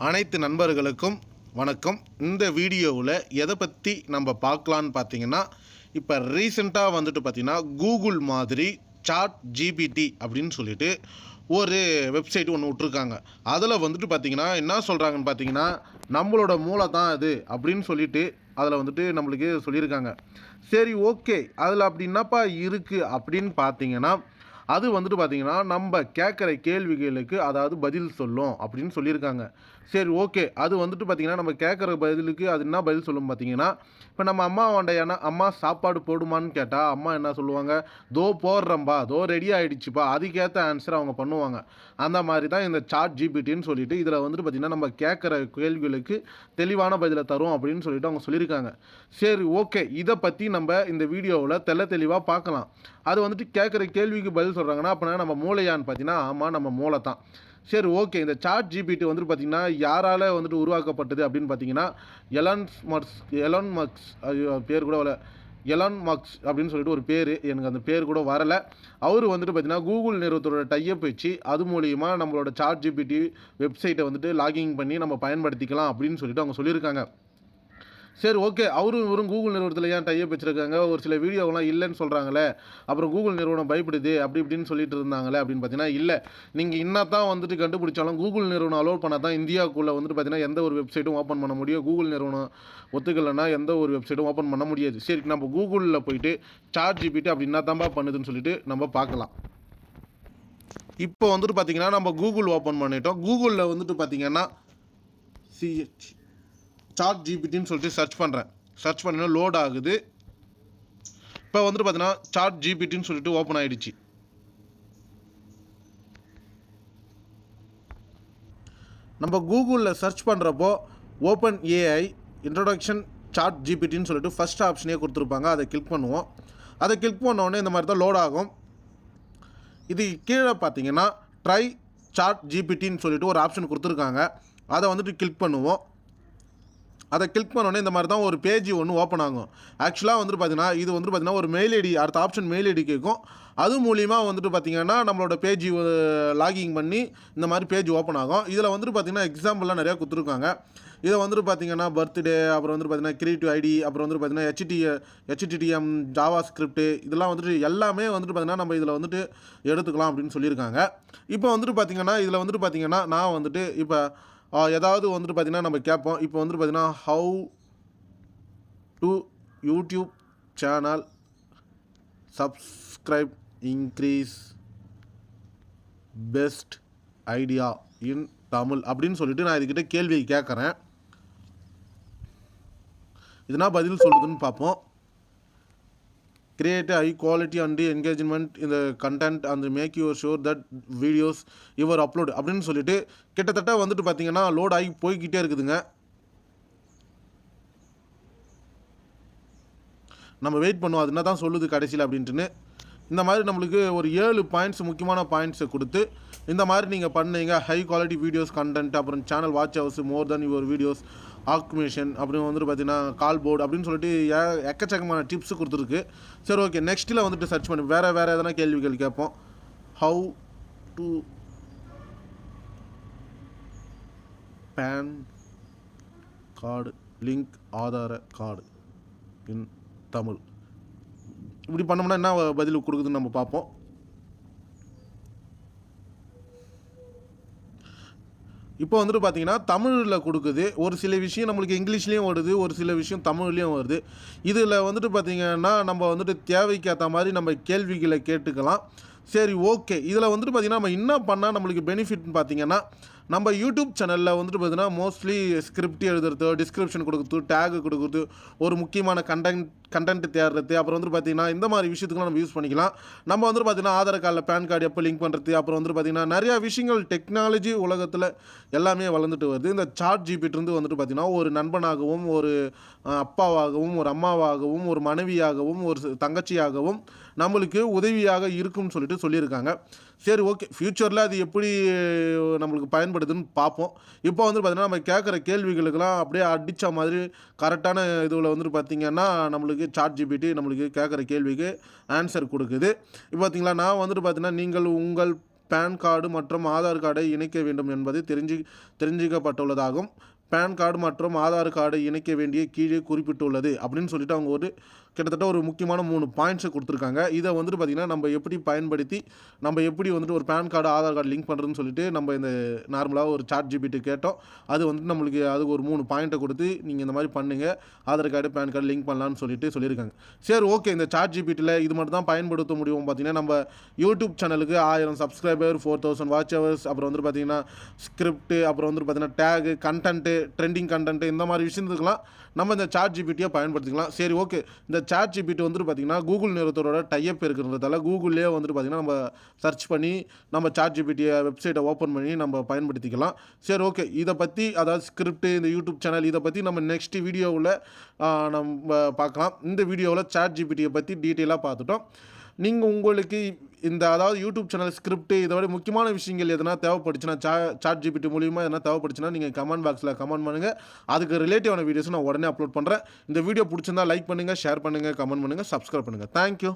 அனைத்து நண்பர்களுக்கும் வணக்கம். இந்த வீடியோவில் எதை பற்றி நம்ம பார்க்கலான்னு பார்த்தீங்கன்னா, இப்போ ரீசெண்டாக பார்த்தீங்கன்னா கூகுள் மாதிரி சாட் ஜிபிடி அப்படின்னு சொல்லிட்டு ஒரு வெப்சைட் ஒன்று விட்ருக்காங்க. அதில் பார்த்தீங்கன்னா என்ன சொல்கிறாங்கன்னு பார்த்தீங்கன்னா, நம்மளோட மூளை தான் அது அப்படின்னு சொல்லிட்டு அதில் நம்மளுக்கு சொல்லியிருக்காங்க. சரி, ஓகே, அதில் அப்படி என்னப்பா இருக்குது அப்படின்னு பார்த்தீங்கன்னா, அது பார்த்தீங்கன்னா நம்ம கேட்குற கேள்விகளுக்கு அதாவது பதில் சொல்லும் அப்படின்னு சொல்லியிருக்காங்க. சரி, ஓகே, அது பார்த்தீங்கன்னா நம்ம கேட்குற பதிலுக்கு அது என்ன பதில் சொல்லும் பார்த்தீங்கன்னா, இப்போ நம்ம அம்மாவாண்டையானா அம்மா சாப்பாடு போடுமான்னு கேட்டால் அம்மா என்ன சொல்லுவாங்க, தோ போடுறம்பா, தோ ரெடி ஆகிடுச்சுப்பா, அதுக்கேற்ற ஆன்சர் அவங்க பண்ணுவாங்க. அந்த மாதிரி தான் இந்த சாட் ஜிபிடின்னு சொல்லிட்டு இதில் பார்த்தீங்கன்னா நம்ம கேட்குற கேள்விகளுக்கு தெளிவான பதிலை தரும் அப்படின்னு சொல்லிட்டு அவங்க சொல்லியிருக்காங்க. சரி, ஓகே, இதை பற்றி நம்ம இந்த வீடியோவில் தெளிவாக பார்க்கலாம். அது கேட்குற கேள்விக்கு பதில் சொல்கிறாங்கன்னா அப்படின்னா நம்ம மூளையான்னு பார்த்தீங்கன்னா ஆமாம், நம்ம மூளை தான். சரி, ஓகே, இந்த சாட் ஜிபிடி பார்த்தீங்கன்னா யாரால் உருவாக்கப்பட்டது அப்படின்னு பார்த்தீங்கன்னா எலான் மஸ்க் பேர் கூட வரல, எலான் மஸ்க் அப்படின்னு சொல்லிட்டு ஒரு பேர், எனக்கு அந்த பேர் கூட வரலை. அவர் பார்த்தீங்கன்னா கூகுள் நிறுவனத்தோட டைப் வச்சு அது மூலிமா நம்மளோட சாட் ஜிபிடி வெப்சைட்டை லாகின் பண்ணி நம்ம பயன்படுத்திக்கலாம் அப்படின்னு சொல்லிட்டு அவங்க சொல்லியிருக்காங்க. சரி, ஓகே, இவரும் கூகுள் நிறுவனத்தில் ஏன் டைப் வச்சுருக்காங்க, ஒரு சில வீடியோவெலாம் இல்லைன்னு சொல்கிறாங்களே, அப்புறம் கூகுள் நிறுவனம் பயப்படுது அப்படி இப்படின்னு சொல்லிட்டு இருந்தாங்களே அப்படின்னு பார்த்தீங்கன்னா, இல்லை, நீங்கள் இன்னத்தான் கண்டுபிடிச்சாலும் கூகுள் நிறுவனம் அலோட் பண்ணால் தான் இந்தியாவுக்குள்ளே பார்த்தீங்கன்னா எந்த ஒரு வெப்சைட்டும் ஓப்பன் பண்ண முடியும். கூகுள் நிறுவனம் ஒத்துக்கலைன்னா எந்த ஒரு வெப்சைட்டும் ஓப்பன் பண்ண முடியாது. சரி, நம்ம கூகுளில் போயிட்டு சாட் ஜிபிடி அப்படி என்னத்தான்பா பண்ணுதுன்னு சொல்லிட்டு நம்ம பார்க்கலாம். இப்போ பார்த்தீங்கன்னா நம்ம கூகுள் ஓப்பன் பண்ணிட்டோம். கூகுளில் பார்த்தீங்கன்னா சாட் ஜிபிடின்னு சொல்லிட்டு சர்ச் பண்ணினா லோட் ஆகுது. இப்போ பார்த்தீங்கன்னா சாட் ஜிபிடின்னு சொல்லிட்டு ஓப்பன் ஆகிடுச்சு. நம்ம கூகுளில் சர்ச் பண்ணுறப்போ ஓப்பன் ஏஐ இன்ட்ரடக்ஷன் சாட் ஜிபிடின்னு சொல்லிட்டு ஃபஸ்ட் ஆப்ஷனே கொடுத்துருப்பாங்க. அதை கிளிக் பண்ணுவோம். அதை கிளிக் பண்ணோடனே இந்த மாதிரி தான் லோட் ஆகும். இது கீழே பார்த்தீங்கன்னா ட்ரை சாட் ஜிபிடின்னு சொல்லிட்டு ஒரு ஆப்ஷன் கொடுத்துருக்காங்க. அதை கிளிக் பண்ணுவோம். அதை கிளிக் பண்ணோன்னே இந்த மாதிரி தான் ஒரு பேஜ் ஒன்று ஓப்பன் ஆகும். ஆக்சுவலாக பார்த்தீங்கன்னா இது பார்த்தீங்கன்னா ஒரு மெயில் ஐடி, அடுத்த ஆப்ஷன் மெயில் ஐடி கேட்கும். அது மூலிமா பார்த்தீங்கன்னா நம்மளோட பேஜ் லாகிங் பண்ணி இந்த மாதிரி பேஜ் ஓப்பன் ஆகும். இதில் பார்த்தீங்கன்னா எக்ஸாம்பிள்லாம் நிறையா கொடுத்துருக்காங்க. இதை பார்த்தீங்கன்னா பர்த்டே, அப்புறம் பார்த்தீங்கன்னா கிரியேட்டிவ் ஐடி, அப்புறம் பார்த்தீங்கன்னா HTTM ஜாவா ஸ்கிரிப்ட், இதெல்லாம் எல்லாமே பார்த்தீங்கன்னா நம்ம இதில் எடுத்துக்கலாம் அப்படின்னு சொல்லியிருக்காங்க. இப்போ பார்த்தீங்கன்னா இதில் பார்த்தீங்கன்னா நான் இப்போ ஏதாவது பார்த்தீங்கன்னா நம்ம கேட்போம். இப்போ பார்த்தீங்கன்னா how to YouTube channel subscribe increase best idea இன் தமிழ் அப்படின்னு சொல்லிட்டு நான் இதுக்கிட்ட கேள்வி கேட்குறேன். இதுனா பதில் சொல்லுதுன்னு பார்ப்போம். create high quality and engagement in the content and make you sure that videos you are upload அப்படின்னு சொல்லிட்டு கிட்டத்தட்ட பார்த்தீங்கன்னா லோட் ஆகி போய்கிட்டே இருக்குதுங்க. நம்ம வெயிட் பண்ணுவோம் அது என்ன தான் சொல்லுது கடைசியில் அப்படின்ட்டுன்னு. இந்த மாதிரி நம்மளுக்கு ஒரு 7 பாயிண்ட்ஸ் முக்கியமான பாயிண்ட்ஸை கொடுத்து இந்த மாதிரி நீங்கள் பண்ணீங்க. ஹை குவாலிட்டி வீடியோஸ் கண்டென்ட், அப்புறம் channel watch hours more then your videos ஆக்குமேஷன், அப்படின்னு பார்த்தீங்கன்னா கால் போர்டு அப்படின்னு சொல்லிட்டு எக்கச்சக்கமான டிப்ஸ் கொடுத்துருக்கு. சரி, ஓகே, நெக்ஸ்ட்டில் சர்ச் பண்ணி வேறு எதனா கேள்விகள் கேட்போம். How to PAN card link Aadhaar card in Tamil, இப்படி பண்ணோம்னா என்ன பதில் கொடுக்குதுன்னு நம்ம பார்ப்போம். இப்போ பார்த்தீங்கன்னா தமிழில் கொடுக்குது. ஒரு சில விஷயம் நம்மளுக்கு இங்கிலீஷ்லேயும் வருது, ஒரு சில விஷயம் தமிழ்லேயும் வருது. இதில் பார்த்தீங்கன்னா நம்ம தேவைக்கு ஏற்ற மாதிரி நம்ம கேள்விகளை கேட்டுக்கலாம். சரி, ஓகே, இதில் பார்த்தீங்கன்னா நம்ம என்ன பண்ணால் நம்மளுக்கு பெனிஃபிட்னு பார்த்தீங்கன்னா, நம்ம யூடியூப் சேனலில் பார்த்தீங்கன்னா மோஸ்ட்லி ஸ்கிரிப்ட் எழுதுறது, டிஸ்கிரிப்ஷன் கொடுக்குறது, டேகு கொடுக்குறது, ஒரு முக்கியமான கண்டென்ட் தேடுறது, அப்புறம் பார்த்தீங்கன்னா இந்த மாதிரி விஷயத்துக்குலாம் நம்ம யூஸ் பண்ணிக்கலாம். நம்ம பார்த்தீங்கன்னா ஆதார் கார்டில் பேன் கார்டு எப்போ லிங்க் பண்ணுறது, அப்புறம் பார்த்தீங்கன்னா நிறையா விஷயங்கள் டெக்னாலஜி உலகத்தில் எல்லாமே வளர்ந்துட்டு வருது. இந்த சாட் ஜிபிடி பார்த்தீங்கன்னா ஒரு நண்பனாகவும், ஒரு அப்பாவாகவும், ஒரு அம்மாவாகவும், ஒரு மனைவியாகவும், ஒரு தங்கச்சியாகவும் நம்மளுக்கு உதவியாக இருக்கும்னு சொல்லியிருக்காங்க. சரி, ஓகே, ஃப்யூச்சரில் அது எப்படி நம்மளுக்கு பயன்படுதுன்னு பார்ப்போம். இப்போ பார்த்தீங்கன்னா நம்ம கேட்குற கேள்விகளுக்கெல்லாம் அப்படியே அடித்த மாதிரி கரெக்டான இதில் பார்த்திங்கன்னா நம்மளுக்கு சாட் ஜிபிடி நம்மளுக்கு கேட்குற கேள்விக்கு ஆன்சர் கொடுக்குது. இப்போ பார்த்திங்களா, நான் பார்த்தீங்கன்னா நீங்கள் உங்கள் பேன் கார்டு மற்றும் ஆதார் கார்டை இணைக்க வேண்டும் என்பது தெரிஞ்சுக்கப்பட்டுள்ளதாகும். பேன் கார்டு மற்றும் ஆதார் கார்டை இணைக்க வேண்டிய கீழே குறிப்பிட்டுள்ளது அப்படின்னு சொல்லிட்டு அவங்க ஒரு கிட்டத்தட்ட ஒரு முக்கியமான 3 பாயிண்ட்ஸை கொடுத்துருக்காங்க. இதை வந்துட்டு பார்த்திங்கன்னா நம்ம எப்படி பயன்படுத்தி நம்ம எப்படி வந்துட்டு ஒரு PAN card Aadhaar card link பண்ணுறதுன்னு சொல்லிட்டு நம்ம இந்த நார்மலாக ஒரு சாட் ஜிபிடி கேட்டோம். அது வந்துட்டு நம்மளுக்கு அதுக்கு ஒரு 3 பாயிண்ட்டை கொடுத்து நீங்கள் இந்த மாதிரி பண்ணுங்கள், Aadhaar card PAN card link பண்ணலான்னு சொல்லியிருக்காங்க. சரி, ஓகே. இந்த சாட் ஜிபிடியில் இது மட்டும் தான் பயன்படுத்த முடியும். பார்த்திங்கன்னா நம்ம யூடியூப் சேனலுக்கு 1000 சப்ஸ்கிரைபர், 4000 வாட்ச் ஹவர்ஸ், அப்புறம் வந்து பார்த்திங்கன்னா ஸ்கிரிப்ட், அப்புறம் வந்து பார்த்திங்கன்னா டேகு, கண்டென்ட்டு, ட்ரெண்டிங் கண்டென்ட், இந்த மாதிரி விஷயத்துக்குலாம் நம்ம இந்த சாட் ஜிபிடியை பயன்படுத்திக்கலாம். சரி, ஓகே. இந்த சாட் ஜிபிடி வந்துட்டு பார்த்திங்கன்னா கூகுள் நிறுவனத்தோட டைப் இருக்கிறதால கூகுள்லேயே வந்துட்டு பார்த்திங்கன்னா நம்ம சர்ச் பண்ணி நம்ம சாட் ஜிபிடியை வெப்சைட்டை ஓப்பன் பண்ணி நம்ம பயன்படுத்திக்கலாம். சரி, ஓகே. இதை பற்றி அதாவது ஸ்கிரிப்ட், இந்த யூடியூப் சேனல் இதை பற்றி நம்ம நெக்ஸ்ட் வீடியோவில் நம்ம பார்க்கலாம். இந்த வீடியோவில் சாட் ஜிபிடியை பற்றி டீட்டெயிலாக பார்த்துட்டோம். நீங்கள் உங்களுக்கு இந்த அதாவது யூடியூப் சேனல் ஸ்கிரிப்ட் இதை விட முக்கியமான விஷயங்கள் எதனா தேவைப்படுச்சுன்னா சாட் ஜிபிடி மூலியமாக எதனா தேவைப்படுச்சுன்னா நீங்கள் கமெண்ட் பாக்ஸில் கமெண்ட் பண்ணுங்கள். அதுக்கு ரிலேட்டிவான வீடியோஸ் நான் உடனே அப்லோட் பண்ணுறேன். இந்த வீடியோ பிடிச்சிருந்தா லைக் பண்ணுங்கள், ஷேர் பண்ணுங்கள், கமெண்ட் பண்ணுங்கள், சப்ஸ்கிரைப் பண்ணுங்கள். தேங்க்யூ.